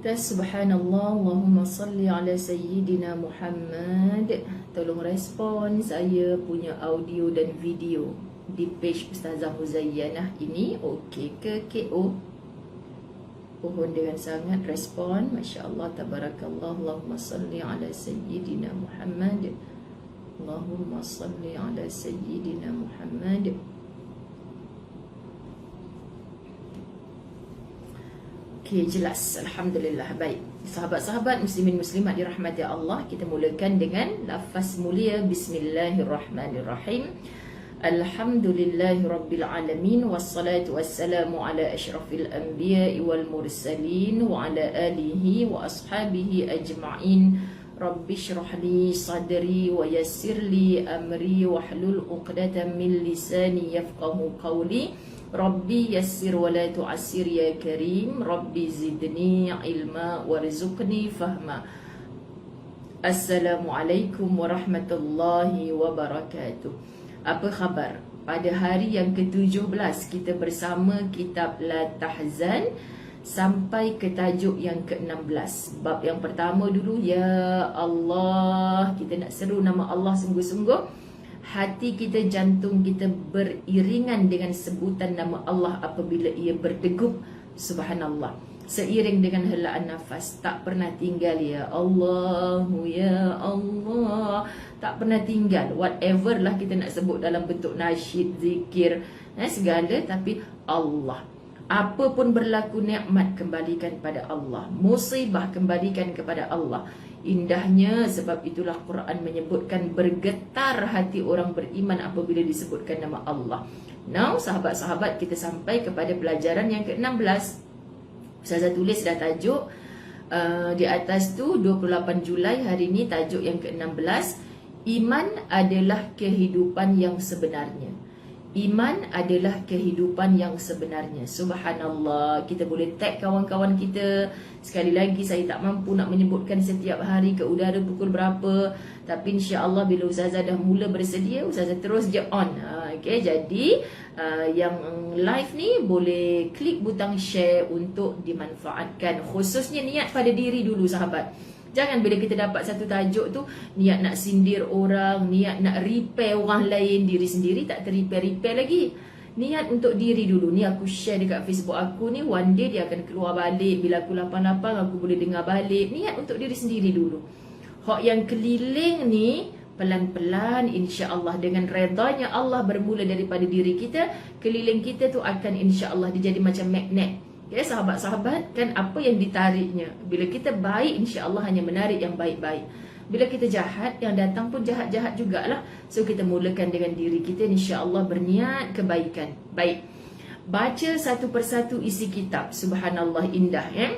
Subhanallah, Allahumma salli ala Sayyidina Muhammad. Tolong respon saya punya audio dan video di page Ustazah Muzayyanah ini. Okey ke KO? Mohon dengan sangat respon. Masya Allah, tabarakallah. Allahumma salli ala Sayyidina Muhammad. Allahumma salli ala Sayyidina Muhammad. Okey, jelas. Alhamdulillah. Baik. Sahabat-sahabat muslimin muslimat dirahmati Allah, kita mulakan dengan lafaz mulia Bismillahirrahmanirrahim. Alhamdulillahirabbil alamin wassalatu wassalamu ala asyrafil anbiya'i wal mursalin wa ala alihi wa ashabihi ajma'in. Rabbi shrah li sadri wa yassir li amri wahlul 'uqdatam min lisani yafqahu qawli. Rabbi yassir wa la tu'assir ya karim. Rabbi zidni ilma warzuqni fahma. Assalamualaikum warahmatullahi wabarakatuh. Apa khabar? Pada hari yang ke-17 kita bersama kitab La Tahzan sampai ke tajuk yang ke-16. Bab yang pertama dulu, ya Allah. Kita nak seru nama Allah sungguh-sungguh. Hati kita, jantung kita beriringan dengan sebutan nama Allah apabila ia berdegup. Subhanallah. Seiring dengan helaan nafas, tak pernah tinggal ya Allahu ya Allah. Tak pernah tinggal. Whatever lah kita nak sebut dalam bentuk nasyid, zikir, segala, tapi Allah. Apa pun berlaku nikmat, kembalikan pada Allah. Musibah, kembalikan kepada Allah. Indahnya, sebab itulah Quran menyebutkan bergetar hati orang beriman apabila disebutkan nama Allah. Now, sahabat-sahabat, kita sampai kepada pelajaran yang ke-16. Ustazah tulis dah tajuk di atas tu, 28 Julai hari ini, tajuk yang ke-16. Iman adalah kehidupan yang sebenarnya. Iman adalah kehidupan yang sebenarnya. Subhanallah. Kita boleh tag kawan-kawan kita. Sekali lagi, saya tak mampu nak menyebutkan setiap hari ke udara pukul berapa. Tapi insya-Allah bila Ustazah dah mula bersedia, Ustazah terus je on. Okay, jadi yang live ni boleh klik butang share untuk dimanfaatkan. Khususnya niat pada diri dulu sahabat. Jangan bila kita dapat satu tajuk tu niat nak sindir orang, niat nak repair orang lain, diri sendiri tak ter-repair lagi. Niat untuk diri dulu. Ni aku share dekat Facebook aku ni, one day dia akan keluar balik. Bila aku lapang-lapang aku boleh dengar balik. Niat untuk diri sendiri dulu. Hak yang keliling ni pelan-pelan insya-Allah dengan redanya Allah bermula daripada diri kita, keliling kita tu akan insya-Allah dia jadi macam magnet. Okay, sahabat-sahabat, kan apa yang ditariknya. Bila kita baik, insya-Allah hanya menarik yang baik-baik. Bila kita jahat, yang datang pun jahat-jahat jugalah. So kita mulakan dengan diri kita, insya-Allah berniat kebaikan. Baik. Baca satu persatu isi kitab. Subhanallah, indah ya.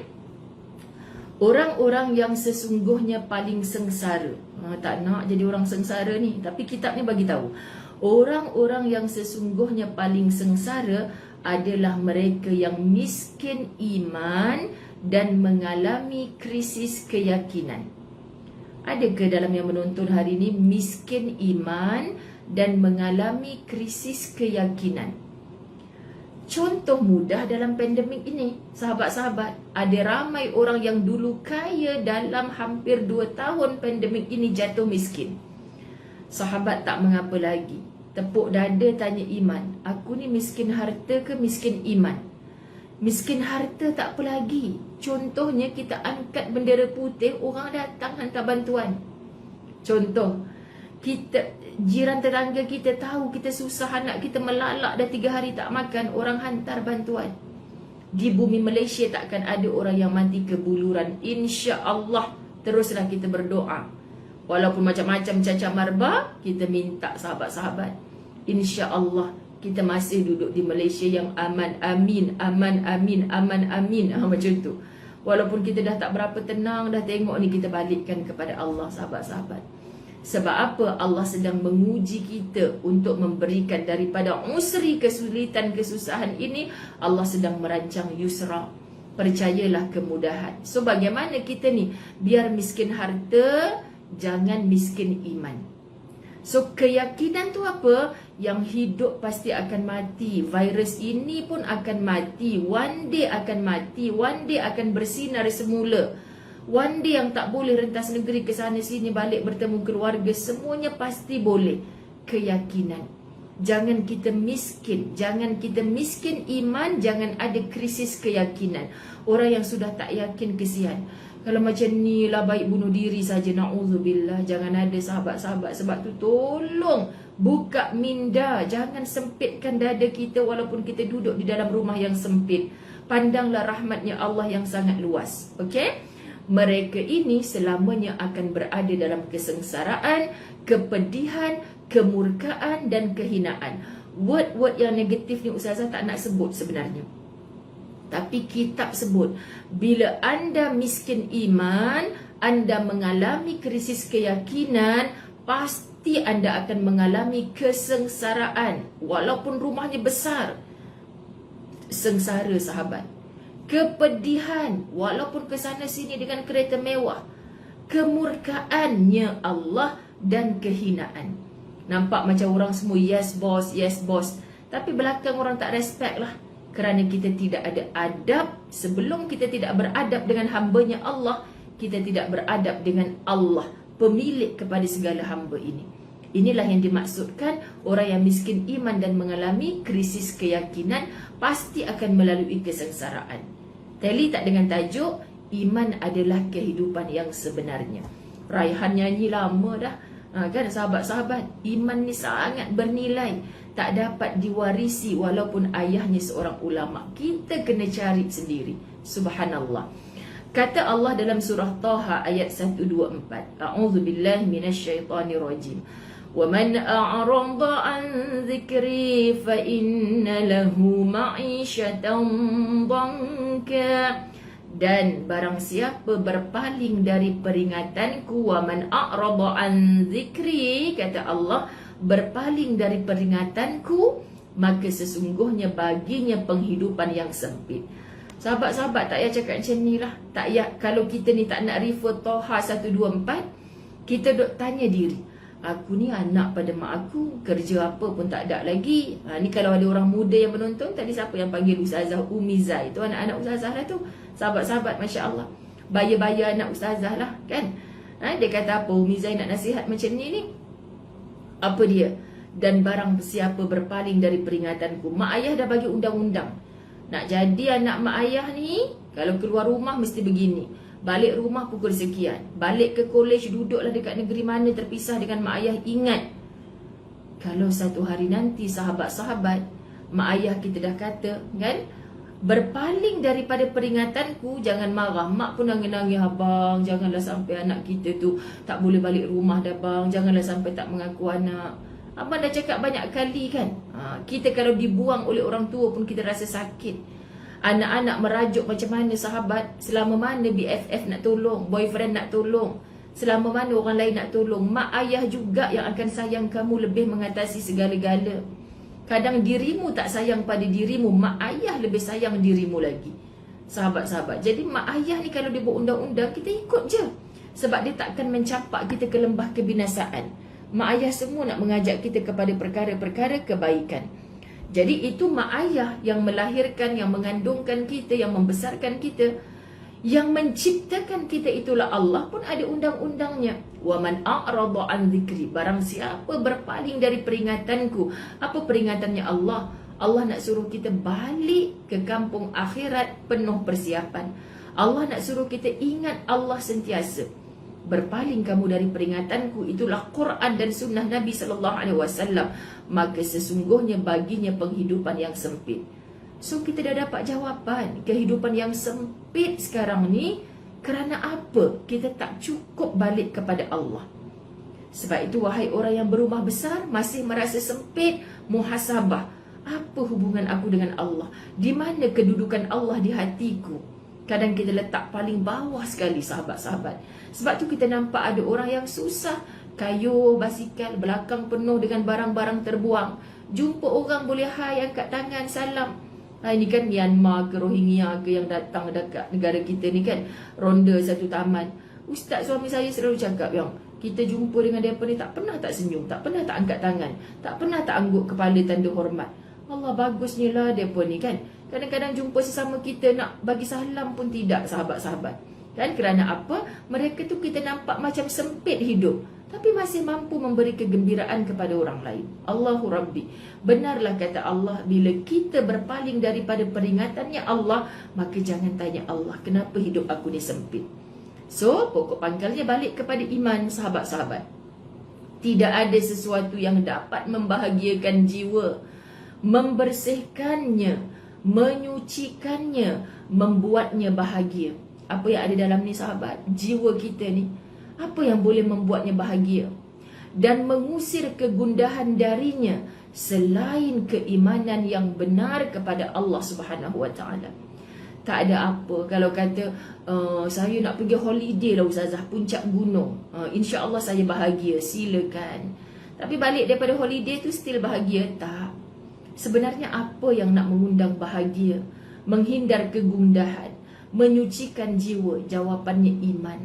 Orang-orang yang sesungguhnya paling sengsara. Tak nak jadi orang sengsara ni, tapi kitab ni bagi tahu. Orang-orang yang sesungguhnya paling sengsara adalah mereka yang miskin iman dan mengalami krisis keyakinan. Adakah dalam yang menonton hari ini miskin iman dan mengalami krisis keyakinan? Contoh mudah dalam pandemik ini, sahabat-sahabat, ada ramai orang yang dulu kaya dalam hampir 2 tahun pandemik ini jatuh miskin. Sahabat tak mengapa lagi, tepuk dada tanya iman, aku ni miskin harta ke miskin iman? Miskin harta tak apa lagi. Contohnya kita angkat bendera putih, orang datang hantar bantuan. Contoh, kita jiran tetangga kita tahu kita susah, anak kita melalak dah 3 hari tak makan, orang hantar bantuan. Di bumi Malaysia takkan ada orang yang mati kebuluran. Insya-Allah teruslah kita berdoa. Walaupun macam-macam cacat marba, kita minta sahabat-sahabat. Insya-Allah kita masih duduk di Malaysia yang aman, amin, aman, amin, aman, amin. Macam tu. Walaupun kita dah tak berapa tenang, dah tengok ni, kita balikkan kepada Allah sahabat-sahabat. Sebab apa? Allah sedang menguji kita untuk memberikan daripada usri, kesulitan, kesusahan ini, Allah sedang merancang yusra. Percayalah kemudahan. So bagaimana kita ni biar miskin harta, jangan miskin iman. So keyakinan tu apa? Yang hidup pasti akan mati. Virus ini pun akan mati. One day akan mati. One day akan bersinar semula. One day yang tak boleh rentas negeri ke sana sini, balik bertemu keluarga, semuanya pasti boleh. Keyakinan. Jangan kita miskin. Jangan kita miskin iman. Jangan ada krisis keyakinan. Orang yang sudah tak yakin, kesian. Kalau macam ni lah baik bunuh diri saja, na'udzubillah. Jangan ada sahabat-sahabat. Sebab tu tolong buka minda. Jangan sempitkan dada kita walaupun kita duduk di dalam rumah yang sempit. Pandanglah rahmatnya Allah yang sangat luas. Okey? Mereka ini selamanya akan berada dalam kesengsaraan, kepedihan, kemurkaan dan kehinaan. Word-word yang negatif ni Ustazah tak nak sebut sebenarnya. Tapi kitab sebut, bila anda miskin iman, anda mengalami krisis keyakinan, pasti anda akan mengalami kesengsaraan. Walaupun rumahnya besar, sengsara sahabat. Kepedihan, walaupun ke sana sini dengan kereta mewah. Kemurkaannya Allah dan kehinaan. Nampak macam orang semua yes boss, yes boss. Tapi belakang orang tak respect lah. Kerana kita tidak ada adab. Sebelum kita tidak beradab dengan hambanya Allah, kita tidak beradab dengan Allah, pemilik kepada segala hamba ini. Inilah yang dimaksudkan orang yang miskin iman dan mengalami krisis keyakinan pasti akan melalui kesengsaraan. Tali tak dengan tajuk Iman adalah kehidupan yang sebenarnya. Raihan nyanyi lama dah. Kan sahabat-sahabat, iman ni sangat bernilai. Tak dapat diwarisi walaupun ayahnya seorang ulama. Kita kena cari sendiri. Subhanallah. Kata Allah dalam surah Taha ayat 124. A'udzubillahi minasyaitonirrajim. وَمَنْ أَعْرَضَ عَنْ ذِكْرِي فَإِنَّ لَهُ مَعِيشَةً ضَنْكًا. Dan barang siapa berpaling dari peringatanku, وَمَنْ أَعْرَضَ عَنْ ذِكْرِي, kata Allah, berpaling dari peringatanku, maka sesungguhnya baginya penghidupan yang sempit. Sahabat-sahabat, tak payah cakap macam ni lah. Tak payah, kalau kita ni tak nak refer Taha 124, kita duk tanya diri, aku ni anak pada mak aku, kerja apa pun tak ada lagi. Ni kalau ada orang muda yang menonton, tadi siapa yang panggil Ustazah Umi Zai? Itu anak-anak Ustazah lah tu. Sahabat-sahabat, Masya Allah. Baya-baya anak Ustazah lah kan. Dia kata apa? Umi Zai nak nasihat macam ni. Apa dia? Dan barang siapa berpaling dari peringatanku. Mak ayah dah bagi undang-undang. Nak jadi anak mak ayah ni, kalau keluar rumah mesti begini. Balik rumah pukul sekian. Balik ke kolej, duduklah dekat negeri mana terpisah dengan mak ayah. Ingat, kalau satu hari nanti sahabat-sahabat, mak ayah kita dah kata kan, berpaling daripada peringatanku, jangan marah. Mak pun nangis-nangis, abang, janganlah sampai anak kita tu tak boleh balik rumah dah bang. Janganlah sampai tak mengaku anak. Abang dah cakap banyak kali kan. Kita kalau dibuang oleh orang tua pun kita rasa sakit. Anak-anak merajuk macam mana sahabat. Selama mana BFF nak tolong, boyfriend nak tolong, selama mana orang lain nak tolong. Mak ayah juga yang akan sayang kamu lebih mengatasi segala-gala. Kadang dirimu tak sayang pada dirimu, mak ayah lebih sayang dirimu lagi. Sahabat-sahabat, jadi mak ayah ni kalau dia buat undang-undang, kita ikut je. Sebab dia takkan mencampak kita ke lembah kebinasaan. Mak ayah semua nak mengajak kita kepada perkara-perkara kebaikan. Jadi itu mak ayah yang melahirkan, yang mengandungkan kita, yang membesarkan kita. Yang menciptakan kita itulah Allah pun ada undang-undangnya. وَمَنْ أَعْرَضَ عَنْ ذِكْرِ, barang siapa berpaling dari peringatanku. Apa peringatannya Allah? Allah nak suruh kita balik ke kampung akhirat penuh persiapan. Allah nak suruh kita ingat Allah sentiasa. Berpaling kamu dari peringatanku, itulah Quran dan sunnah Nabi SAW. Maka sesungguhnya baginya penghidupan yang sempit. So kita dah dapat jawapan. Kehidupan yang sempit sekarang ni kerana apa? Kita tak cukup balik kepada Allah. Sebab itu wahai orang yang berumah besar, masih merasa sempit, muhasabah. Apa hubungan aku dengan Allah? Di mana kedudukan Allah di hatiku? Kadang kita letak paling bawah sekali sahabat-sahabat. Sebab tu kita nampak ada orang yang susah, kayuh basikal, belakang penuh dengan barang-barang terbuang. Jumpa orang boleh hai, angkat tangan, salam. Ini kan Myanmar ke Rohingya ke yang datang dekat negara kita ni kan, ronda satu taman. Ustaz suami saya selalu cakap yang Kita jumpa dengan mereka ni tak pernah tak senyum, tak pernah tak angkat tangan, tak pernah tak angguk kepala tanda hormat. Allah, bagusnya lah mereka ni kan. Kadang-kadang jumpa sesama kita nak bagi salam pun tidak, sahabat-sahabat. Kan, kerana apa? Mereka tu kita nampak macam sempit hidup, tapi masih mampu memberi kegembiraan kepada orang lain. Allahu Rabbi. Benarlah kata Allah, bila kita berpaling daripada peringatannya Allah, maka jangan tanya Allah, kenapa hidup aku ni sempit. So, pokok pangkalnya balik kepada iman, sahabat-sahabat. Tidak ada sesuatu yang dapat membahagiakan jiwa, membersihkannya, menyucikannya, membuatnya bahagia. Apa yang ada dalam ni sahabat? Jiwa kita ni. Apa yang boleh membuatnya bahagia dan mengusir kegundahan darinya selain keimanan yang benar kepada Allah Subhanahu Wa Taala. Tak ada apa kalau kata saya nak pergi holiday lah Ustazah, puncak gunung, insya-Allah saya bahagia, silakan. Tapi balik daripada holiday tu still bahagia? Tak. Sebenarnya apa yang nak mengundang bahagia, menghindar kegundahan, menyucikan jiwa? Jawapannya iman.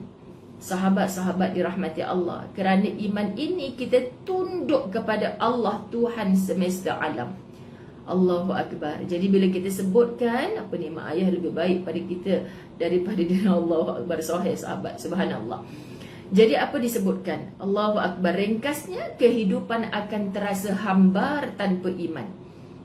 Sahabat-sahabat dirahmati Allah, kerana iman ini kita tunduk kepada Allah, Tuhan semesta alam. Allahu Akbar. Jadi bila kita sebutkan apa ni, mak ayah lebih baik pada kita daripada dia. Allahu Akbar. Sahih sahabat, subhanallah. Jadi apa disebutkan? Allahu Akbar. Ringkasnya, kehidupan akan terasa hambar tanpa iman.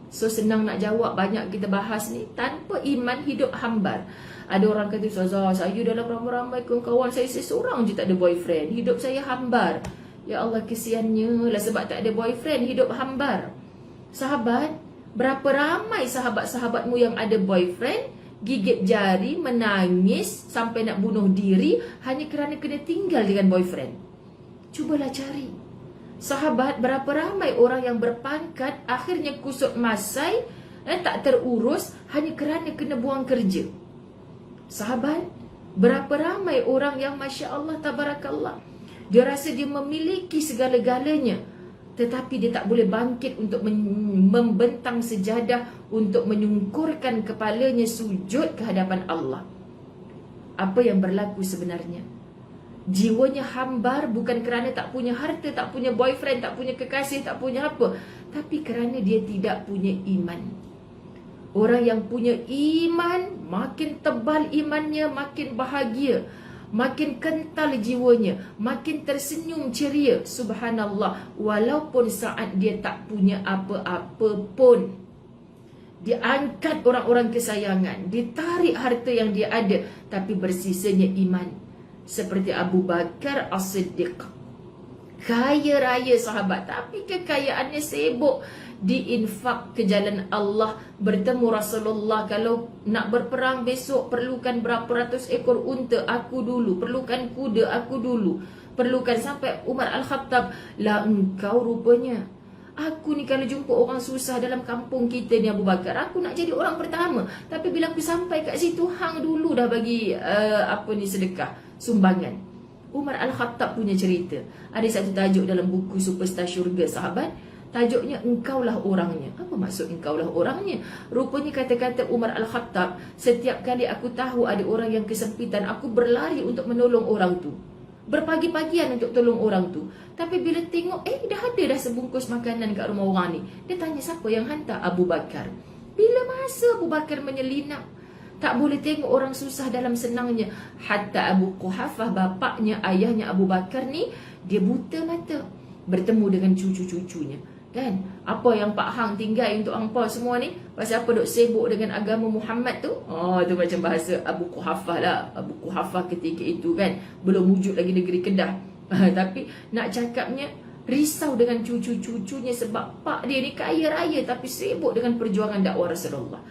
So senang nak jawab, banyak kita bahas ni. Tanpa iman hidup hambar. Ada orang kata, Ustazah, saya dalam ramai-ramai kawan saya seorang je tak ada boyfriend, hidup saya hambar. Ya Allah, kesiannya lah sebab tak ada boyfriend, hidup hambar. Sahabat, berapa ramai sahabat-sahabatmu yang ada boyfriend, gigit jari, menangis sampai nak bunuh diri hanya kerana kena tinggal dengan boyfriend. Cubalah cari. Sahabat, berapa ramai orang yang berpangkat akhirnya kusut masai, tak terurus hanya kerana kena buang kerja. Sahabat, berapa ramai orang yang Masya Allah, Tabarakallah, dia rasa dia memiliki segala-galanya, tetapi dia tak boleh bangkit untuk membentang sejadah, untuk menyungkurkan kepalanya sujud ke hadapan Allah. Apa yang berlaku sebenarnya? Jiwanya hambar bukan kerana tak punya harta, tak punya boyfriend, tak punya kekasih, tak punya apa, tapi kerana dia tidak punya iman. Orang yang punya iman, makin tebal imannya, makin bahagia, makin kental jiwanya, makin tersenyum ceria. Subhanallah. Walaupun saat dia tak punya apa-apa pun, diangkat orang-orang kesayangan, ditarik harta yang dia ada, tapi bersisanya iman. Seperti Abu Bakar As-Siddiq, kaya raya sahabat, tapi kekayaannya sibuk diinfak ke jalan Allah. Bertemu Rasulullah, kalau nak berperang besok perlukan berapa ratus ekor unta, aku dulu. Perlukan kuda, aku dulu. Perlukan, sampai Umar Al-Khattab, lah engkau rupanya, aku ni kalau jumpa orang susah dalam kampung kita ni Abu Bakar, aku nak jadi orang pertama. Tapi bila aku sampai kat situ, hang dulu dah bagi sedekah, sumbangan. Umar Al-Khattab punya cerita. Ada satu tajuk dalam buku Superstar Syurga sahabat, tajuknya engkaulah orangnya. Apa maksud engkaulah orangnya? Rupanya kata-kata Umar Al-Khattab, setiap kali aku tahu ada orang yang kesempitan, aku berlari untuk menolong orang tu, berpagi-pagian untuk tolong orang tu. Tapi bila tengok, dah ada dah sebungkus makanan kat rumah orang ni, dia tanya siapa yang hantar? Abu Bakar. Bila masa Abu Bakar menyelinap, tak boleh tengok orang susah dalam senangnya. Hatta Abu Quhafah, bapaknya, ayahnya Abu Bakar ni, dia buta mata bertemu dengan cucu-cucunya. Kan? Apa yang Pak Hang tinggal untuk angpau semua ni? Pasal apa duk sibuk dengan agama Muhammad tu? Tu macam bahasa Abu Quhafah lah. Abu Quhafah ketika itu kan belum wujud lagi negeri Kedah. Tapi nak cakapnya, risau dengan cucu-cucunya sebab pak dia ni kaya raya tapi sibuk dengan perjuangan dakwah Rasulullah.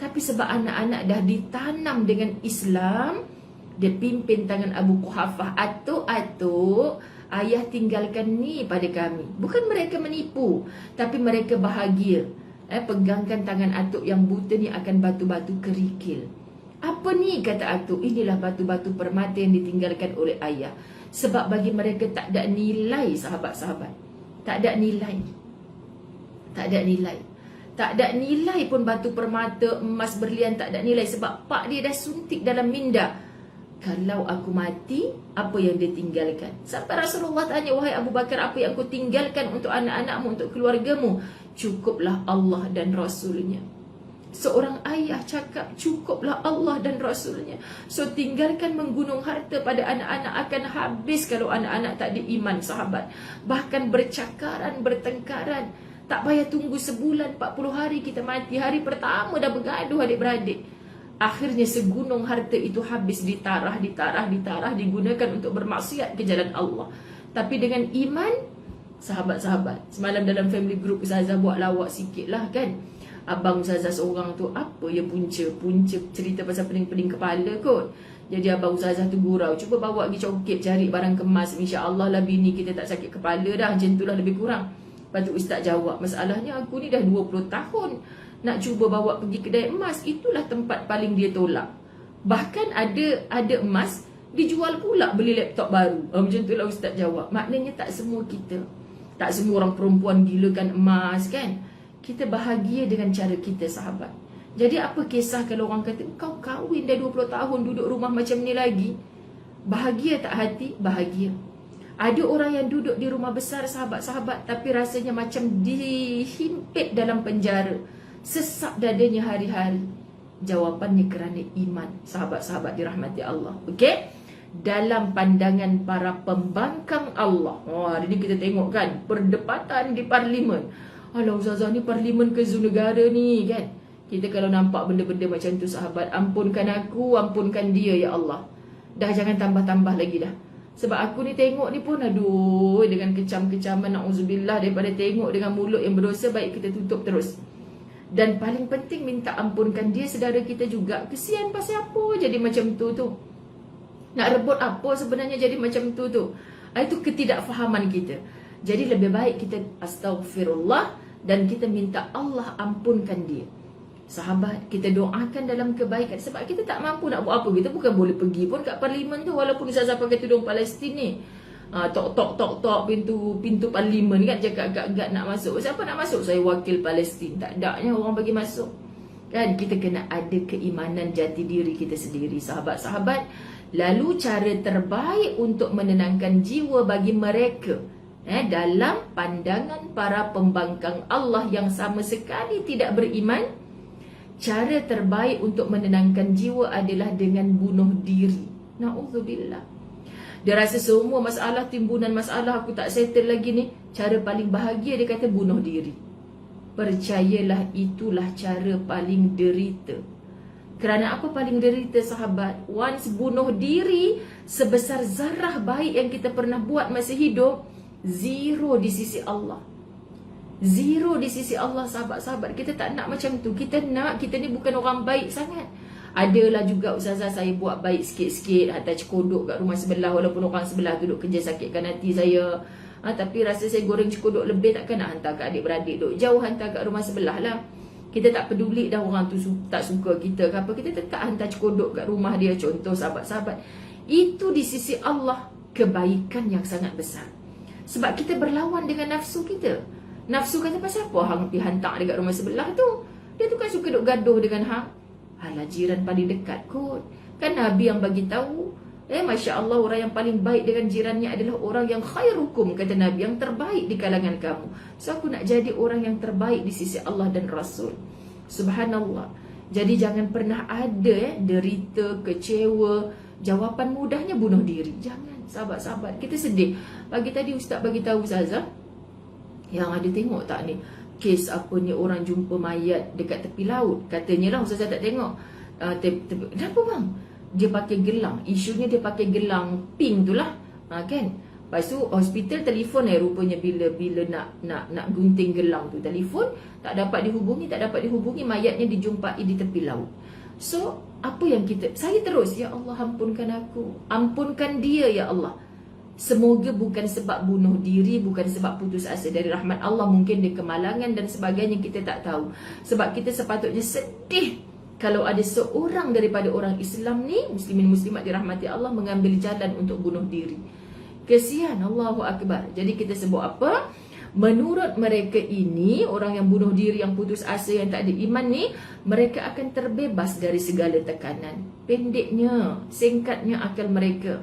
Tapi sebab anak-anak dah ditanam dengan Islam, dia pimpin tangan Abu Quhafah, atuk-atuk, ayah tinggalkan ni pada kami. Bukan mereka menipu, tapi mereka bahagia. Pegangkan tangan atuk yang buta ni akan batu-batu kerikil. Apa ni, kata atuk? Inilah batu-batu permata yang ditinggalkan oleh ayah. Sebab bagi mereka tak ada nilai, sahabat-sahabat. Tak ada nilai. Tak ada nilai. Tak ada nilai pun batu permata, emas, berlian, tak ada nilai. Sebab pak dia dah suntik dalam minda. kalau aku mati, apa yang dia tinggalkan? Sampai Rasulullah tanya, wahai Abu Bakar, apa yang kau tinggalkan untuk anak-anakmu, untuk keluargamu? Cukuplah Allah dan Rasulnya. Seorang ayah cakap, cukuplah Allah dan Rasulnya. So tinggalkan menggunung harta pada anak-anak akan habis kalau anak-anak tak ada iman, sahabat. Bahkan bercakaran, bertengkaran. Tak payah tunggu sebulan, 40 hari kita mati. Hari pertama dah bergaduh adik-beradik. Akhirnya segunung harta itu habis ditarah, digunakan untuk bermaksiat ke jalan Allah. Tapi dengan iman, sahabat-sahabat, semalam dalam family group Ustazah buat lawak sikit lah kan. Abang Ustazah seorang tu, apa ya punca cerita pasal pening-pening kepala kot. Jadi abang Ustazah tu gurau, cuba bawa pergi coket cari barang kemas, insya-Allah lah bini kita tak sakit kepala dah, macam tu lah lebih kurang. Lepas tu Ustaz jawab, masalahnya aku ni dah 20 tahun nak cuba bawa pergi kedai emas, itulah tempat paling dia tolak. Bahkan ada emas dijual pula, beli laptop baru. Macam tu lah Ustaz jawab. Maknanya tak semua kita, tak semua orang perempuan gilakan emas kan. Kita bahagia dengan cara kita, sahabat. Jadi apa kisah kalau orang kata, kau kahwin dah 20 tahun duduk rumah macam ni lagi? Bahagia tak hati? Bahagia. Ada orang yang duduk di rumah besar, sahabat-sahabat, tapi rasanya macam dihimpit dalam penjara. Sesak dadanya hari-hari. Jawapannya kerana iman, sahabat-sahabat dirahmati Allah. Okey? Dalam pandangan para pembangkang Allah. Hari ni kita tengok kan, perdebatan di parlimen. Alah Ustazah, ni parlimen ke zoo negara ni kan. Kita kalau nampak benda-benda macam tu, sahabat, ampunkan aku, ampunkan dia ya Allah. Dah jangan tambah-tambah lagi dah. Sebab aku ni tengok ni pun, aduh, dengan kecam-kecaman, na'udzubillah, daripada tengok dengan mulut yang berdosa, baik kita tutup terus. Dan paling penting, minta ampunkan dia, saudara kita juga. Kesian pasal apa jadi macam tu. Nak rebut apa sebenarnya jadi macam tu. Itu ketidakfahaman kita. Jadi lebih baik kita astaghfirullah dan kita minta Allah ampunkan dia. Sahabat, kita doakan dalam kebaikan. Sebab kita tak mampu nak buat apa. Kita bukan boleh pergi pun kat parlimen tu, walaupun Ustazah pakai tudung Palestin ni. Tok pintu parlimen kan, cakap agak-agak nak masuk. Siapa nak masuk? Saya wakil Palestin. Tak adanya orang bagi masuk. Kan kita kena ada keimanan jati diri kita sendiri, sahabat-sahabat. Lalu cara terbaik untuk menenangkan jiwa bagi mereka dalam pandangan para pembangkang Allah yang sama sekali tidak beriman, cara terbaik untuk menenangkan jiwa adalah dengan bunuh diri. Na'udzubillah. Dia rasa semua masalah, timbunan masalah aku tak settle lagi ni, cara paling bahagia dia kata bunuh diri. Percayalah, itulah cara paling derita. Kerana apa paling derita, sahabat? Once bunuh diri, sebesar zarah baik yang kita pernah buat masa hidup, zero di sisi Allah. Zero di sisi Allah, sahabat-sahabat. Kita tak nak macam tu. Kita ni bukan orang baik sangat. Adalah juga Ustazah saya buat baik sikit-sikit, hantar cekodok kat rumah sebelah, walaupun orang sebelah tu duk kerja sakitkan hati saya. Tapi rasa saya goreng cekodok lebih, takkan nak hantar kat adik-beradik duk jauh, hantar kat rumah sebelah lah. Kita tak peduli dah orang tu tak suka kita ke apa, kita tetap hantar cekodok kat rumah dia. Contoh, sahabat-sahabat, itu di sisi Allah kebaikan yang sangat besar. Sebab kita berlawan dengan nafsu kita. Nafsu kata, pasal apa hang pergi hantar dekat rumah sebelah tu? Dia tu kan suka duk gaduh dengan hang. Alah, jiran paling dekat kot. Kan Nabi yang bagi tahu, Masya Allah, orang yang paling baik dengan jirannya adalah orang yang khairukum, kata Nabi, yang terbaik di kalangan kamu. So aku nak jadi orang yang terbaik di sisi Allah dan Rasul. Subhanallah. Jadi jangan pernah ada derita, kecewa, jawapan mudahnya bunuh diri. Jangan, sahabat-sahabat. Kita sedih. Pagi tadi Ustaz bagi tahu Ustazah, yang ada tengok tak ni, kes apa ni, orang jumpa mayat dekat tepi laut. Katanya lah, Ustazah tak tengok. Kenapa bang? Dia pakai gelang. Isunya dia pakai gelang pink tu lah. Kan? Lepas tu hospital telefon rupanya bila nak gunting gelang tu. Telefon, tak dapat dihubungi, mayatnya dijumpai di tepi laut. So, apa yang saya terus, ya Allah, ampunkan aku. Ampunkan dia, ya Allah. Semoga bukan sebab bunuh diri, bukan sebab putus asa dari rahmat Allah. Mungkin dia kemalangan dan sebagainya, kita tak tahu. Sebab kita sepatutnya sedih kalau ada seorang daripada orang Islam ni, muslimin muslimat dirahmati Allah, mengambil jalan untuk bunuh diri. Kesian, Allahu Akbar. Jadi kita sebut apa? Menurut mereka ini, orang yang bunuh diri, yang putus asa, yang tak ada iman ni, mereka akan terbebas dari segala tekanan. Pendeknya, singkatnya akal mereka,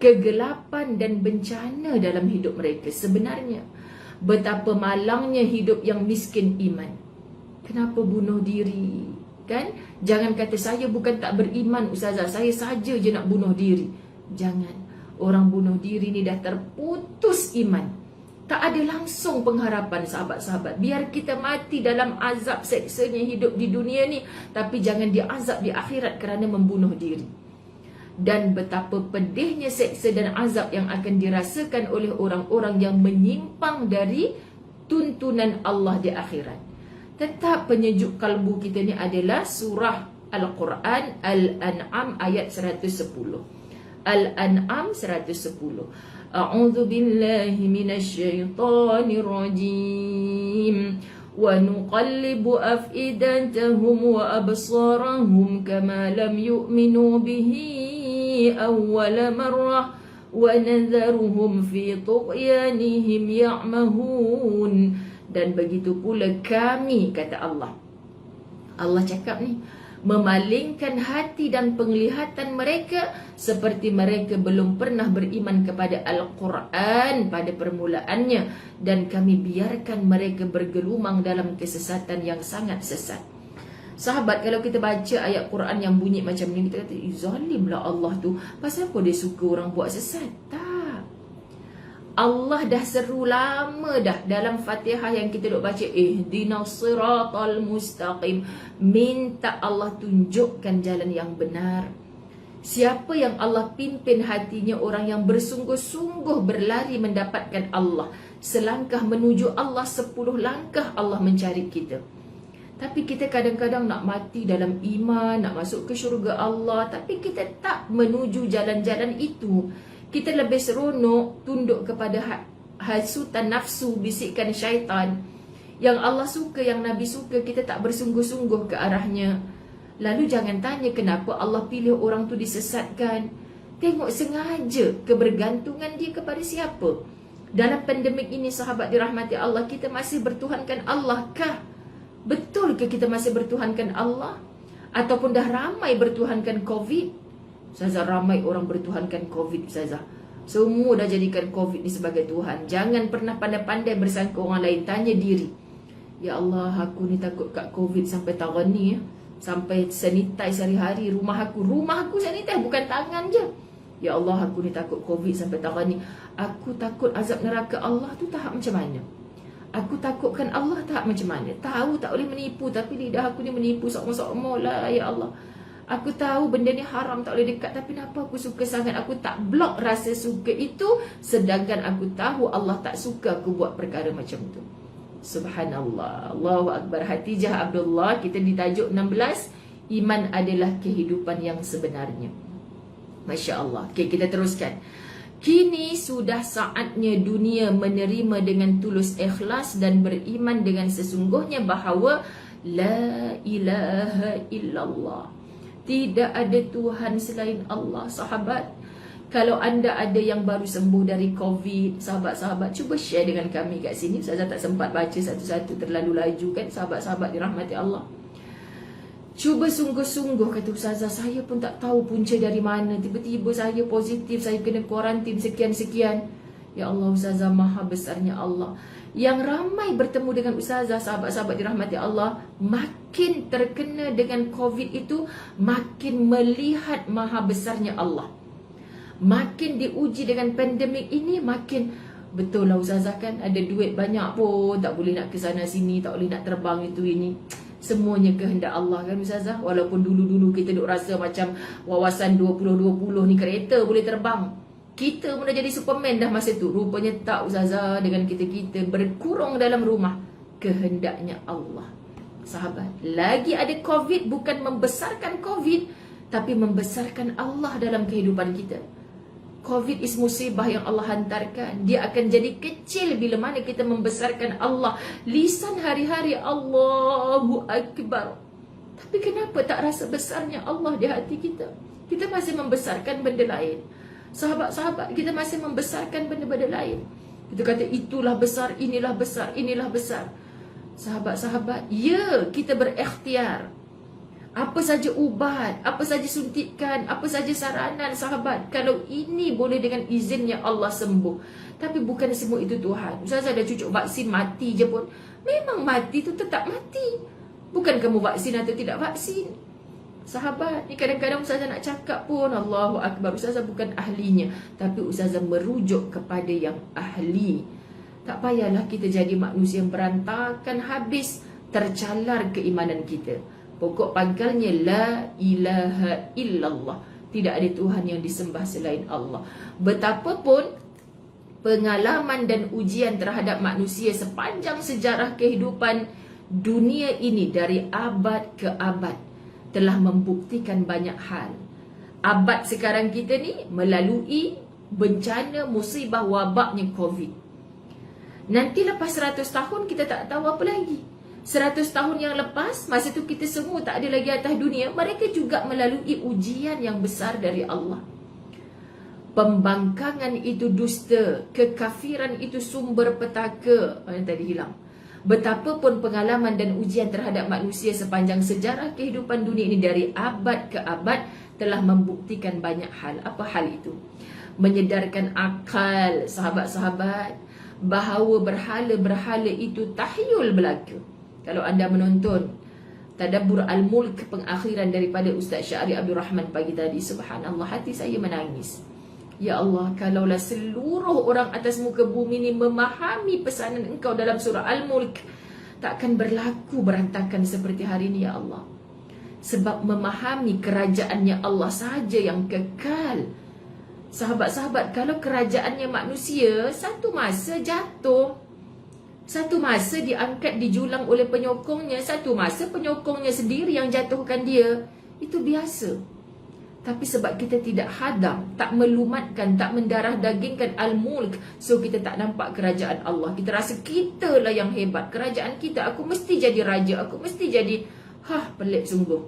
kegelapan dan bencana dalam hidup mereka sebenarnya. Betapa malangnya hidup yang miskin iman. Kenapa bunuh diri? Kan? Jangan kata saya bukan tak beriman Ustazah, saya saja je nak bunuh diri. Jangan. Orang bunuh diri ni dah terputus iman. Tak ada langsung pengharapan sahabat-sahabat. Biar kita mati dalam azab seksanya hidup di dunia ni, tapi jangan diazab di akhirat kerana membunuh diri. Dan betapa pedihnya seksa dan azab yang akan dirasakan oleh orang-orang yang menyimpang dari tuntunan Allah di akhirat. Tetap penyejuk kalbu kita ni adalah surah Al-Quran Al-An'am ayat 110. Al-An'am 110. A'udzu billahi minasyaitonir rajim. Wa nuqallibu afidatahum wa absarahum kama lam yu'minu bihi awwala marrah wa nadharuhum fi tughyanihim ya'mahun. Dan begitu pula kami, kata Allah. Allah cakap ni, memalingkan hati dan penglihatan mereka seperti mereka belum pernah beriman kepada Al-Quran pada permulaannya, dan kami biarkan mereka bergelumang dalam kesesatan yang sangat sesat. Sahabat, kalau kita baca ayat Quran yang bunyi macam ni, kita kata, zalimlah Allah tu, pasal apa dia suka orang buat sesat? Tak. Allah dah seru lama dah dalam Fatihah yang kita duk baca, ihdinas siratal mustaqim. Minta Allah tunjukkan jalan yang benar. Siapa yang Allah pimpin hatinya, orang yang bersungguh-sungguh berlari mendapatkan Allah. Selangkah menuju Allah, 10 langkah Allah mencari kita. Tapi kita kadang-kadang nak mati dalam iman, nak masuk ke syurga Allah, tapi kita tak menuju jalan-jalan itu. Kita lebih seronok tunduk kepada hasutan nafsu, bisikan syaitan. Yang Allah suka, yang Nabi suka, kita tak bersungguh-sungguh ke arahnya. Lalu jangan tanya kenapa Allah pilih orang tu disesatkan. Tengok sengaja kebergantungan dia kepada siapa. Dalam pandemik ini, sahabat dirahmati Allah, kita masih bertuhankan Allah kah? Betul ke kita masih bertuhankan Allah? Ataupun dah ramai bertuhankan COVID? Ustazah, ramai orang bertuhankan COVID, Ustazah. Semua dah jadikan COVID ni sebagai Tuhan. Jangan pernah pandai-pandai bersangka orang lain. Tanya diri, ya Allah, aku ni takut kat COVID sampai tahun ni, sampai sanitize hari-hari rumah aku. Rumah aku sanitize, bukan tangan je. Ya Allah, aku ni takut COVID sampai tahun ni. Aku takut azab neraka Allah tu tahap macam mana? Aku takutkan Allah tahap macam mana? Tahu tak boleh menipu, tapi lidah aku ni menipu sok-sok lah, ya Allah. Aku tahu benda ni haram, tak boleh dekat, tapi kenapa aku suka sangat? Aku tak blok rasa suka itu, sedangkan aku tahu Allah tak suka aku buat perkara macam tu. Subhanallah. Allahu Akbar. Hatijah Abdullah, kita di tajuk 16, iman adalah kehidupan yang sebenarnya. Masya Allah. Okay, kita teruskan. Kini sudah saatnya dunia menerima dengan tulus ikhlas dan beriman dengan sesungguhnya bahawa la ilaha illallah. Tidak ada Tuhan selain Allah. Sahabat, kalau anda ada yang baru sembuh dari COVID, sahabat-sahabat, cuba share dengan kami kat sini. Saya tak sempat baca satu-satu, terlalu laju kan, sahabat-sahabat dirahmati Allah. Cuba sungguh-sungguh, kata Ustazah, saya pun tak tahu punca dari mana. Tiba-tiba saya positif, saya kena kuarantin sekian-sekian. Ya Allah, Ustazah, maha besarnya Allah. Yang ramai bertemu dengan Ustazah, sahabat-sahabat dirahmati Allah, makin terkena dengan COVID itu, makin melihat maha besarnya Allah. Makin diuji dengan pandemik ini, makin betul lah Ustazah kan, ada duit banyak pun tak boleh nak ke sana sini, tak boleh nak terbang itu ini. Semuanya kehendak Allah kan Ustazah. Walaupun dulu-dulu kita duk rasa macam wawasan 2020 ni kereta boleh terbang, kita pun dah jadi Superman dah masa tu. Rupanya tak Ustazah, dengan kita berkurung dalam rumah. Kehendaknya Allah. Sahabat, lagi ada COVID, bukan membesarkan COVID, tapi membesarkan Allah dalam kehidupan kita. COVID is musibah yang Allah hantarkan. Dia akan jadi kecil bila mana kita membesarkan Allah. Lisan hari-hari Allahu Akbar. Tapi kenapa tak rasa besarnya Allah di hati kita? Kita masih membesarkan benda lain. Sahabat-sahabat, kita masih membesarkan benda-benda lain. Kita kata itulah besar, inilah besar, inilah besar. Sahabat-sahabat, ya, kita berikhtiar. Apa saja ubat, apa saja suntikan, apa saja saranan sahabat, kalau ini boleh dengan izinnya Allah sembuh. Tapi bukan semua itu Tuhan. Ustazah ada cucuk vaksin mati je pun, memang mati tu tetap mati. Bukan kamu vaksin atau tidak vaksin. Sahabat, ni kadang-kadang Ustazah nak cakap pun, Allahu Akbar, Ustazah bukan ahlinya, tapi Ustazah merujuk kepada yang ahli. Tak payahlah kita jadi manusia yang berantakan habis, tercalar keimanan kita. Pokok pangkalnya la ilaha illallah. Tidak ada Tuhan yang disembah selain Allah. Betapapun pengalaman dan ujian terhadap manusia sepanjang sejarah kehidupan dunia ini dari abad ke abad telah membuktikan banyak hal. Abad sekarang kita ni melalui bencana musibah wabaknya COVID. Nanti lepas 100 tahun kita tak tahu apa lagi. 100 tahun yang lepas, masa tu kita semua tak ada lagi atas dunia, mereka juga melalui ujian yang besar dari Allah. Pembangkangan itu dusta, kekafiran itu sumber petaka. Yang tadi hilang. Betapapun pengalaman dan ujian terhadap manusia sepanjang sejarah kehidupan dunia ini dari abad ke abad telah membuktikan banyak hal. Apa hal itu? Menyedarkan akal sahabat-sahabat bahawa berhala-berhala itu tahyul belaka. Kalau anda menonton Tadabbur Al-Mulk pengakhiran daripada Ustaz Syahri Abdul Rahman pagi tadi, subhanallah, hati saya menangis. Ya Allah, kalaulah seluruh orang atas muka bumi ini memahami pesanan Engkau dalam surah Al-Mulk, takkan berlaku berantakan seperti hari ini, ya Allah. Sebab memahami kerajaannya Allah sahaja yang kekal. Sahabat-sahabat, kalau kerajaannya manusia, satu masa jatuh, satu masa diangkat, dijulang oleh penyokongnya, satu masa penyokongnya sendiri yang jatuhkan dia. Itu biasa. Tapi sebab kita tidak hadam, tak melumatkan, tak mendarah dagingkan Al-Mulk, so kita tak nampak kerajaan Allah. Kita rasa kita lah yang hebat, kerajaan kita, aku mesti jadi raja, aku mesti jadi... pelik sungguh.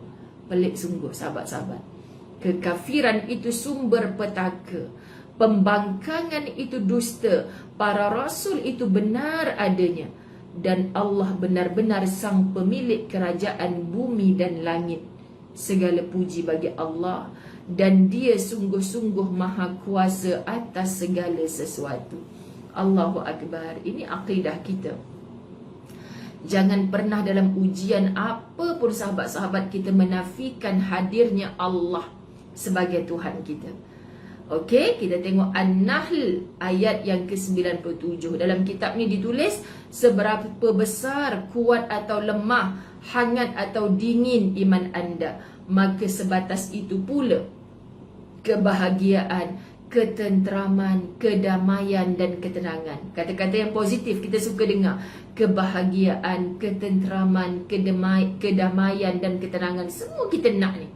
Pelik sungguh sahabat-sahabat. Kekafiran itu sumber petaka, pembangkangan itu dusta, para rasul itu benar adanya, dan Allah benar-benar sang pemilik kerajaan bumi dan langit. Segala puji bagi Allah, dan Dia sungguh-sungguh maha kuasa atas segala sesuatu. Allahu Akbar. Ini akidah kita. Jangan pernah dalam ujian apa pun sahabat-sahabat kita menafikan hadirnya Allah sebagai Tuhan kita. Okey, kita tengok An-Nahl ayat yang ke-97. Dalam kitab ni ditulis, seberapa besar, kuat atau lemah, hangat atau dingin iman anda, maka sebatas itu pula kebahagiaan, ketenteraman, kedamaian dan ketenangan. Kata-kata yang positif kita suka dengar. Kebahagiaan, ketenteraman, kedamaian dan ketenangan. Semua kita nak ni.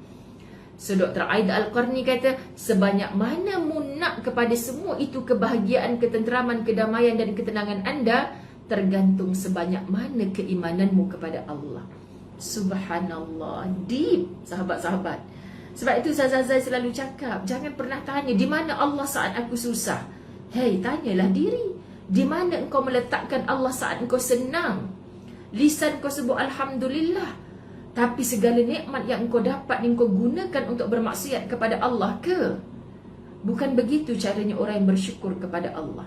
So Dr. Aida Al-Qarni kata, sebanyak mana mu nak kepada semua itu kebahagiaan, ketenteraman, kedamaian dan ketenangan anda, tergantung sebanyak mana keimananmu kepada Allah. Subhanallah. Deep, sahabat-sahabat. Sebab itu Ustazah selalu cakap, jangan pernah tanya, di mana Allah saat aku susah? Hei, tanyalah diri, di mana engkau meletakkan Allah saat engkau senang? Lisan kau sebut Alhamdulillah, tapi segala nikmat yang engkau dapat engkau gunakan untuk bermaksiat kepada Allah ke? Bukan begitu caranya orang yang bersyukur kepada Allah.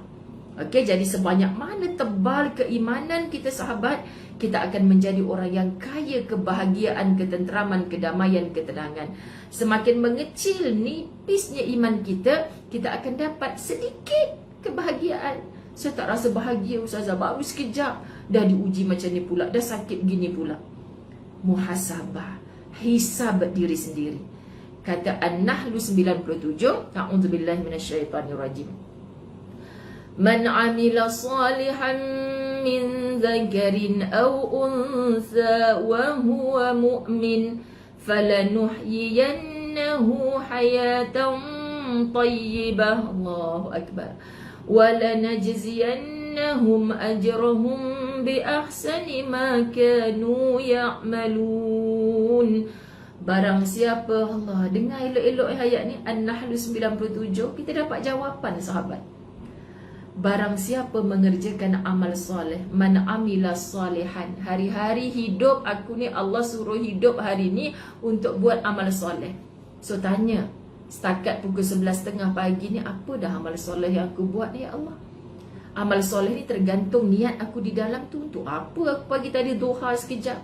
Okey, jadi sebanyak mana tebal keimanan kita sahabat, kita akan menjadi orang yang kaya kebahagiaan, ketenteraman, kedamaian, ketenangan. Semakin mengecil nipisnya iman kita, kita akan dapat sedikit kebahagiaan. Saya tak rasa bahagia Ustazah, baru sekejap dah diuji macam ni pula, dah sakit gini pula. Muhasabah, hisab diri sendiri. Kata An-Nahl 97, a'udzubillahi minasyaitanirrajim. Man 'amila salihan min dzakarin aw untha wa huwa mu'min falanuhyiyannahu hayatan thayyibah. Allahu akbar. Wa lanajziyannahum ajrahum bi ahsani ma kanu ya'malun. Barang siapa, Allah, dengar elok-elok ayat ni, An-Nahl 97, kita dapat jawapan sahabat. Barang siapa mengerjakan amal soleh, man amila solehan, hari-hari hidup aku ni Allah suruh hidup hari ni untuk buat amal soleh. So tanya, setakat pukul 11.30 pagi ni apa dah amal soleh yang aku buat ni ya Allah? Amal soleh ni tergantung niat aku di dalam tu. Untuk apa aku pagi tadi duha sekejap,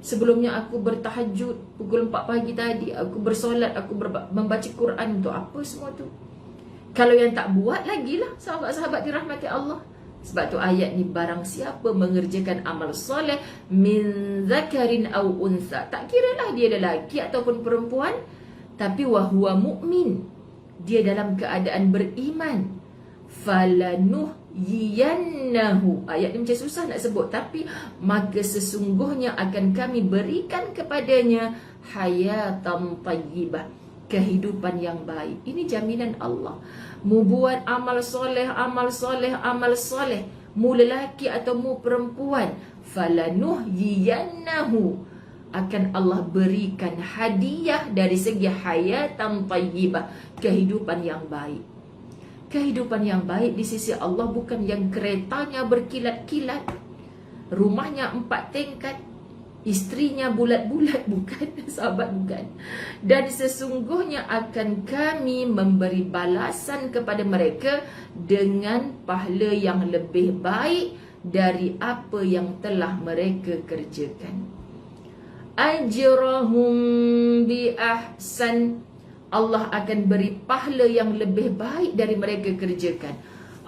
sebelumnya aku bertahajud pukul 4 pagi tadi, aku bersolat, aku membaca Quran, untuk apa semua tu? Kalau yang tak buat lagi lah sahabat-sahabat dirahmati Allah. Sebab tu ayat ni, barang siapa mengerjakan amal soleh min zakarin aw unsa, tak kira lah dia lelaki ataupun perempuan, tapi wahuwa mu'min, dia dalam keadaan beriman, falanuhyiyannahu, ayat ni macam susah nak sebut, tapi maka sesungguhnya akan kami berikan kepadanya hayatan tayyibah, kehidupan yang baik. Ini jaminan Allah. Mu buat amal soleh, amal soleh, amal soleh, mu lelaki atau mu perempuan, falanuhyiyannahu, akan Allah berikan hadiah dari segi hayatan tayyibah, kehidupan yang baik. Kehidupan yang baik di sisi Allah bukan yang keretanya berkilat-kilat, rumahnya 4 tingkat, istrinya bulat-bulat, bukan sahabat, bukan. Dan sesungguhnya akan kami memberi balasan kepada mereka dengan pahala yang lebih baik dari apa yang telah mereka kerjakan. Ajrahum bi ahsan, Allah akan beri pahala yang lebih baik dari mereka kerjakan.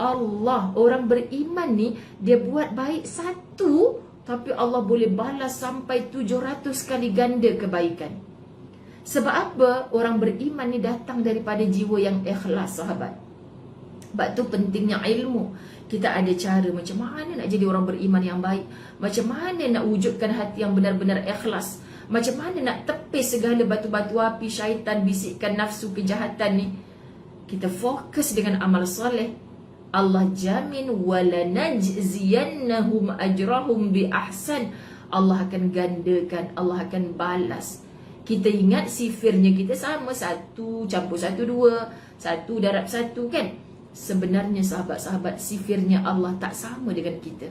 Allah, orang beriman ni, dia buat baik satu, tapi Allah boleh balas sampai 700 kali ganda kebaikan. Sebab apa? Orang beriman ni datang daripada jiwa yang ikhlas, sahabat. Sebab tu pentingnya ilmu. Kita ada cara macam mana nak jadi orang beriman yang baik, macam mana nak wujudkan hati yang benar-benar ikhlas, macam mana nak tepis segala batu-batu api syaitan, bisikan nafsu kejahatan ni. Kita fokus dengan amal soleh, Allah jamin walanajziyannahum ajrahum bi ahsan, Allah akan gandakan, Allah akan balas. Kita ingat sifirnya kita sama, 1 campur 1 2, 1 darab 1 kan. Sebenarnya sahabat-sahabat, sifirnya Allah tak sama dengan kita.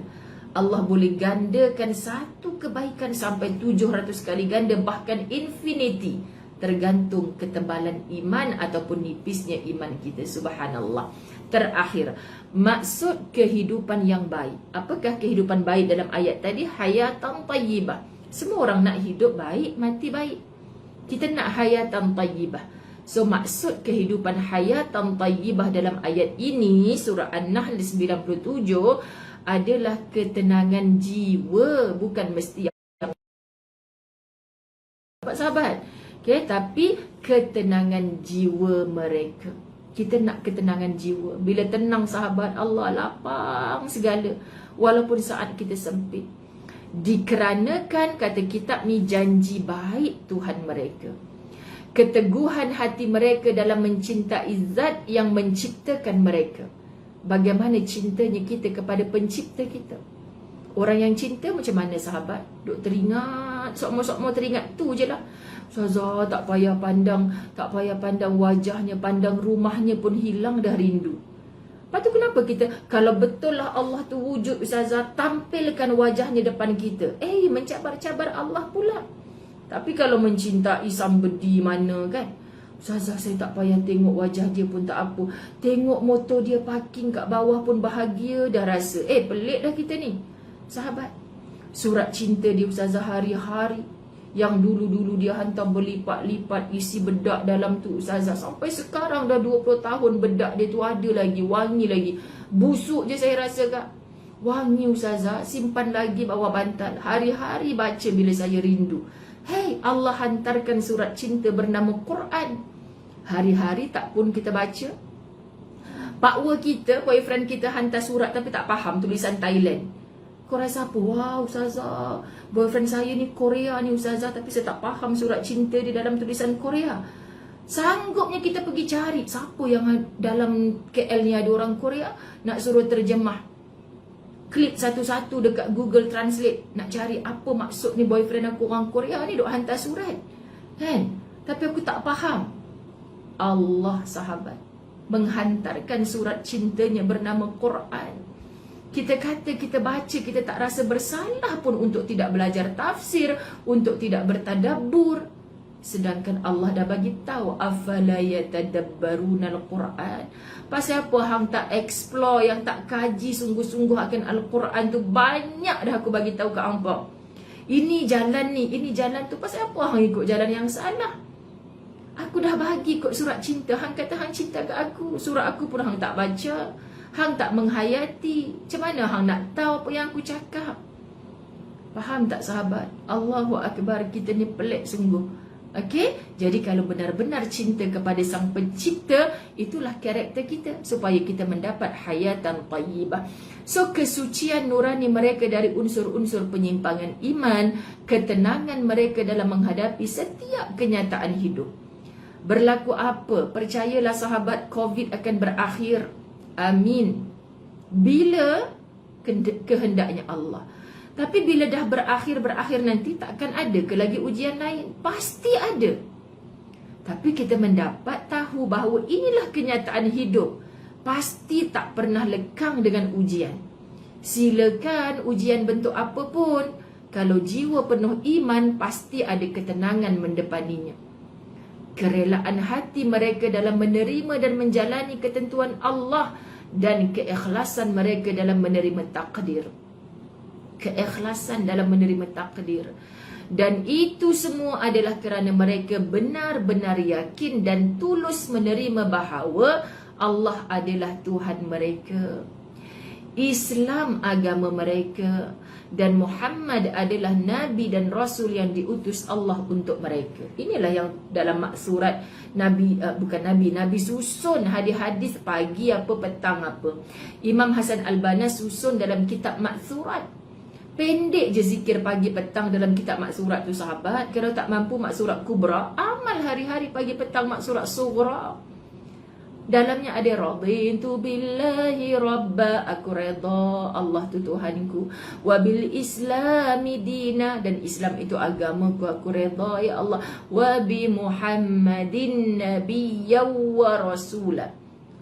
Allah boleh gandakan satu kebaikan sampai 700 kali ganda, bahkan infinity, tergantung ketebalan iman ataupun nipisnya iman kita. Subhanallah. Terakhir, maksud kehidupan yang baik. Apakah kehidupan baik dalam ayat tadi? Hayatan tayyibah. Semua orang nak hidup baik, mati baik. Kita nak hayatan tayyibah. So maksud kehidupan hayatan tayyibah dalam ayat ini, surah An-Nahl 97, adalah ketenangan jiwa, bukan mesti yang sahabat, okay, tapi ketenangan jiwa mereka. Kita nak ketenangan jiwa. Bila tenang sahabat, Allah lapang segala, walaupun saat kita sempit. Dikarenakan kata kitab ni janji baik Tuhan mereka, keteguhan hati mereka dalam mencintai zat yang menciptakan mereka. Bagaimana cintanya kita kepada pencipta kita. Orang yang cinta macam mana sahabat? Duk teringat, sokmo-sokmo teringat tu je lah. Ustazah, tak payah pandang wajahnya, pandang rumahnya pun hilang dah rindu. Lepas tu kenapa kita, kalau betul lah Allah tu wujud, Ustazah, tampilkan wajahnya depan kita. Mencabar-cabar Allah pula. Tapi kalau mencintai sambedi mana kan, Ustazah, saya tak payah tengok wajah dia pun tak apa, tengok motor dia parking kat bawah pun bahagia dah rasa. Pelik dah kita ni sahabat. Surat cinta dia Ustazah hari-hari, yang dulu-dulu dia hantar berlipat-lipat isi bedak dalam tu Ustazah, sampai sekarang dah 20 tahun bedak dia tu ada lagi, wangi lagi. Busuk je saya rasa kak, wangi Ustazah, simpan lagi bawah bantal, hari-hari baca bila saya rindu. Allah hantarkan surat cinta bernama Quran, hari-hari tak pun kita baca. Pakwa kita, boyfriend kita hantar surat tapi tak faham tulisan Thailand. Kau rasa apa? Wow Ustazah, boyfriend saya ni Korea ni Ustazah, tapi saya tak faham surat cinta di dalam tulisan Korea. Sanggupnya kita pergi cari siapa yang dalam KL ni ada orang Korea, nak suruh terjemah. Klik satu-satu dekat Google Translate, nak cari apa maksud ni boyfriend aku orang Korea ni duk hantar surat kan, tapi aku tak faham. Allah sahabat, menghantarkan surat cintanya bernama Quran. Kita kata kita baca, kita tak rasa bersalah pun untuk tidak belajar tafsir, untuk tidak bertadabbur. Sedangkan Allah dah bagi tahu, afala yatadabbaruna al-Quran. Pasal apa hang tak explore, yang tak kaji sungguh-sungguh akan Al-Quran tu? Banyak dah aku bagi tahu ke hangpa. Ini jalan ni, ini jalan tu. Pasal apa hang ikut jalan yang salah? Aku dah bagi kot surat cinta. Hang kata hang cinta ke aku. Surat aku pun hang tak baca. Hang tak menghayati. Macam mana hang nak tahu apa yang aku cakap? Faham tak sahabat? Allahu Akbar, kita ni pelik sungguh. Okey, jadi kalau benar-benar cinta kepada Sang Pencipta, itulah karakter kita supaya kita mendapat hayatan tayyibah. So kesucian nurani mereka dari unsur-unsur penyimpangan iman, ketenangan mereka dalam menghadapi setiap kenyataan hidup. Berlaku apa? Percayalah sahabat, COVID akan berakhir. Amin. Bila kehendaknya Allah. Tapi bila dah berakhir nanti, takkan ada ke lagi ujian lain? Pasti ada. Tapi kita mendapat tahu bahawa inilah kenyataan hidup. Pasti tak pernah lekang dengan ujian. Silakan ujian bentuk apa pun, kalau jiwa penuh iman, pasti ada ketenangan mendepaninya. Kerelaan hati mereka dalam menerima dan menjalani ketentuan Allah, dan keikhlasan mereka dalam menerima takdir. Keikhlasan dalam menerima takdir. Dan itu semua adalah kerana mereka benar-benar yakin dan tulus menerima bahawa Allah adalah Tuhan mereka, Islam agama mereka, dan Muhammad adalah Nabi dan Rasul yang diutus Allah untuk mereka. Inilah yang dalam maksurat Nabi, Nabi susun hadis-hadis pagi apa, petang apa. Imam Hasan Al-Banna susun dalam kitab maksurat. Pendek je zikir pagi petang dalam kitab maksurat tu sahabat. Kalau tak mampu maksurat kubra, amal hari-hari pagi petang maksurat sughra. Dalamnya ada raditu billahi rabba, aku redha Allah tu Tuhanku, wa bil islami dina, dan Islam itu agamaku, aku redha ya Allah, wa bi Muhammadin nabiyyan wa rasula,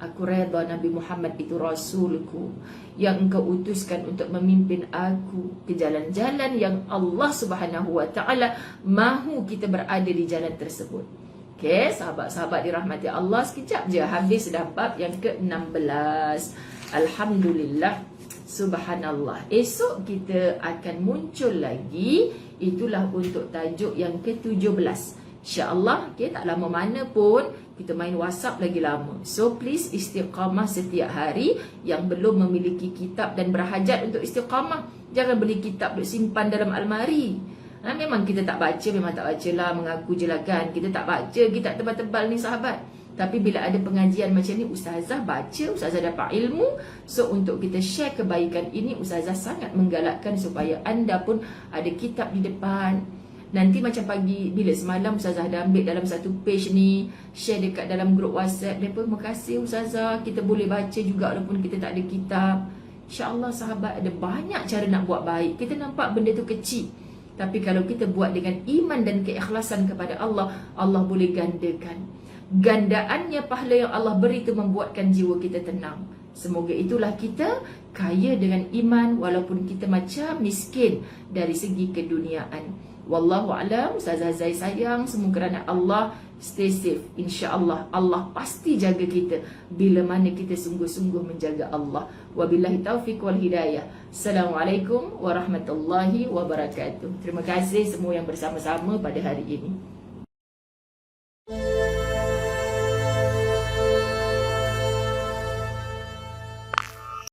aku redha Nabi Muhammad itu rasulku yang engkau utuskan untuk memimpin aku ke jalan-jalan yang Allah Subhanahu wa taala mahu kita berada di jalan tersebut. Okey, sahabat-sahabat dirahmati Allah, sekejap je habis dah bab yang ke-16. Alhamdulillah, subhanallah. Esok kita akan muncul lagi, itulah untuk tajuk yang ke-17. InsyaAllah, okay, tak lama mana pun kita main WhatsApp lagi lama. So please istiqamah setiap hari. Yang belum memiliki kitab dan berhajat untuk istiqamah, jangan beli kitab duk simpan dalam almari. Memang kita tak baca, memang tak baca lah, mengaku je lah kan. Kita tak baca kitab tebal-tebal ni sahabat. Tapi bila ada pengajian macam ni, ustazah baca, ustazah dapat ilmu. So untuk kita share kebaikan ini, ustazah sangat menggalakkan supaya anda pun ada kitab di depan. Nanti macam pagi, bila semalam ustazah dah ambil dalam satu page ni, share dekat dalam grup WhatsApp. Mereka, terima kasih ustazah, kita boleh baca juga walaupun kita tak ada kitab. InsyaAllah sahabat, ada banyak cara nak buat baik. Kita nampak benda tu kecil, tapi kalau kita buat dengan iman dan keikhlasan kepada Allah, Allah boleh gandakan. Gandaannya pahala yang Allah beri itu membuatkan jiwa kita tenang. Semoga itulah kita kaya dengan iman walaupun kita macam miskin dari segi keduniaan. Wallahu a'lam. Ustazah Zai sayang semua kerana Allah. Stay safe. InsyaAllah Allah pasti jaga kita bila mana kita sungguh-sungguh menjaga Allah. Wabillahi taufiq wal hidayah. Assalamualaikum warahmatullahi wabarakatuh. Terima kasih semua yang bersama-sama pada hari ini.